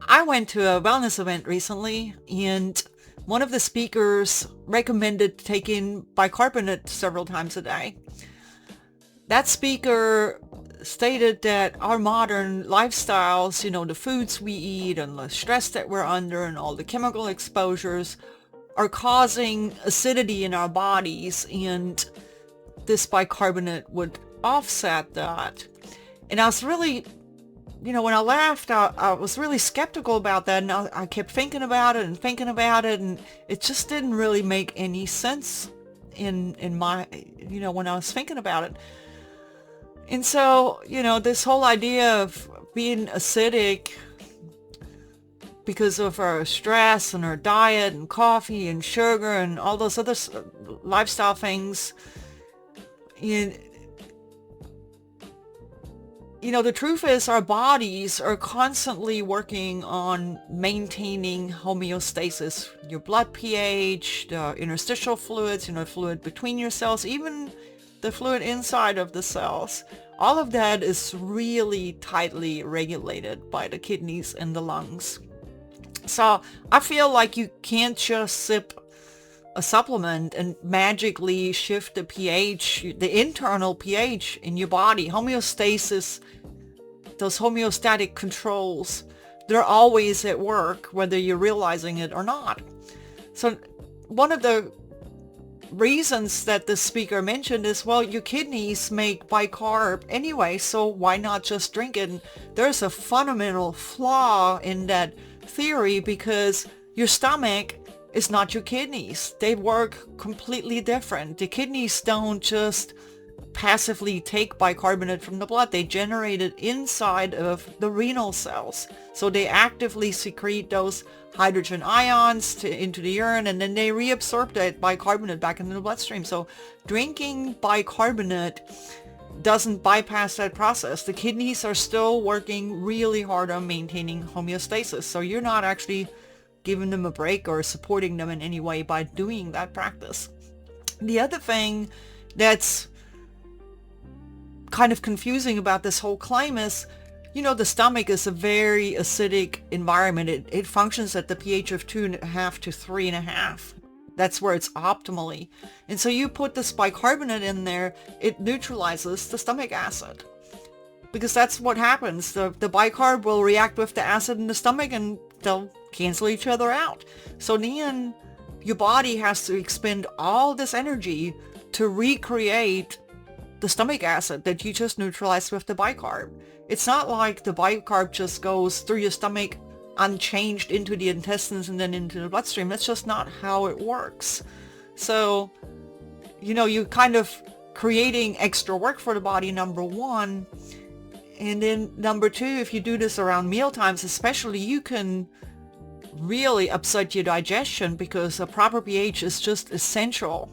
I went to a wellness event recently, and one of the speakers recommended taking bicarbonate several times a day. That speaker stated that our modern lifestyles, the foods we eat and the stress that we're under and all the chemical exposures are causing acidity in our bodies, and this bicarbonate would offset that. And I was really, when I left, I was really skeptical about that, and I kept thinking about it and thinking about it, and it just didn't really make any sense in my, when I was thinking about it. And so, this whole idea of being acidic because of our stress and our diet and coffee and sugar and all those other lifestyle things, the truth is our bodies are constantly working on maintaining homeostasis. Your blood pH, the interstitial fluids, fluid between your cells, even the fluid inside of the cells. All of that is really tightly regulated by the kidneys and the lungs. So I feel like you can't just sip a supplement and magically shift the pH, the internal pH in your body. Homeostasis, those homeostatic controls, they're always at work, whether you're realizing it or not. So one of the reasons that the speaker mentioned is, well, your kidneys make bicarb anyway, so why not just drink it? And there's a fundamental flaw in that theory, because your stomach is not your kidneys. They work completely different. The kidneys don't just passively take bicarbonate from the blood. They generate it inside of the renal cells. So they actively secrete those hydrogen ions into the urine, and then they reabsorb that bicarbonate back into the bloodstream. So drinking bicarbonate doesn't bypass that process. The kidneys are still working really hard on maintaining homeostasis. So you're not actually giving them a break or supporting them in any way by doing that practice. The other thing that's kind of confusing about this whole claim is, the stomach is a very acidic environment. It functions at the pH of 2.5 to 3.5. That's where it's optimally. And so you put this bicarbonate in there, it neutralizes the stomach acid. Because that's what happens. The bicarb will react with the acid in the stomach and they'll cancel each other out. So then your body has to expend all this energy to recreate the stomach acid that you just neutralized with the bicarb. It's not like the bicarb just goes through your stomach unchanged into the intestines and then into the bloodstream. That's just not how it works. So, you're kind of creating extra work for the body, number one. And then number two, if you do this around meal times especially, you can really upset your digestion, because a proper pH is just essential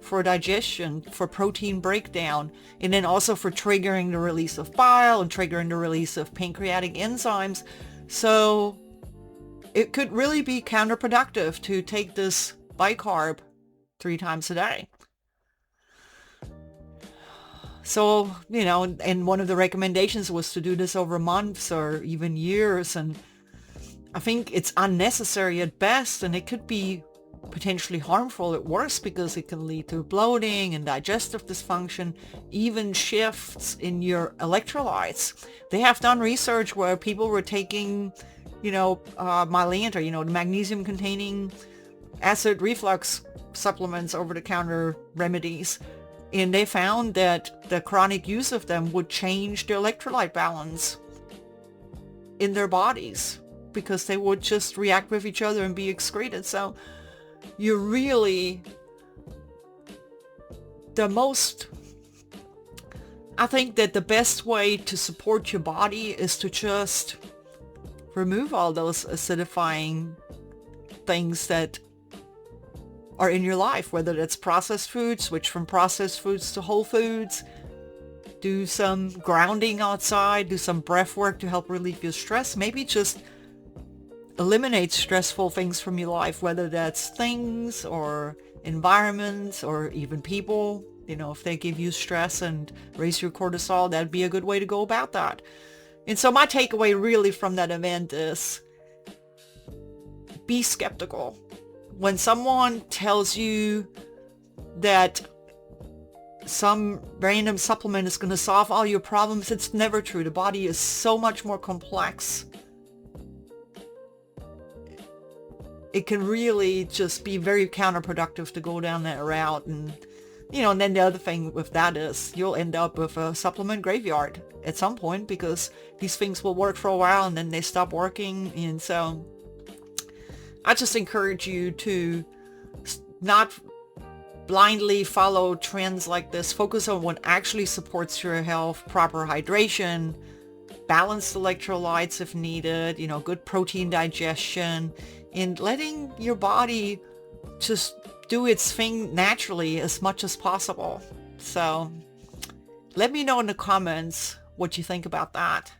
for digestion, for protein breakdown, and then also for triggering the release of bile and triggering the release of pancreatic enzymes. So it could really be counterproductive to take this bicarb 3 times a day. So, and one of the recommendations was to do this over months or even years, and I think it's unnecessary at best, and it could be potentially harmful at worst, because it can lead to bloating and digestive dysfunction, even shifts in your electrolytes. They have done research where people were taking, Mylanta, the magnesium containing acid reflux supplements, over-the-counter remedies, and they found that the chronic use of them would change the electrolyte balance in their bodies, because they would just react with each other and be excreted. So you really, I think that the best way to support your body is to just remove all those acidifying things that are in your life, whether that's processed foods, switch from processed foods to whole foods, do some grounding outside, do some breath work to help relieve your stress, maybe just eliminate stressful things from your life, whether that's things or environments or even people. If they give you stress and raise your cortisol, that'd be a good way to go about that. And so my takeaway really from that event is, be skeptical. When someone tells you that some random supplement is going to solve all your problems, it's never true. The body is so much more complex. It can really just be very counterproductive to go down that route. And, and then the other thing with that is you'll end up with a supplement graveyard at some point, because these things will work for a while and then they stop working. And so I just encourage you to not blindly follow trends like this. Focus on what actually supports your health: proper hydration, balanced electrolytes if needed, good protein digestion, and letting your body just do its thing naturally as much as possible. So let me know in the comments what you think about that.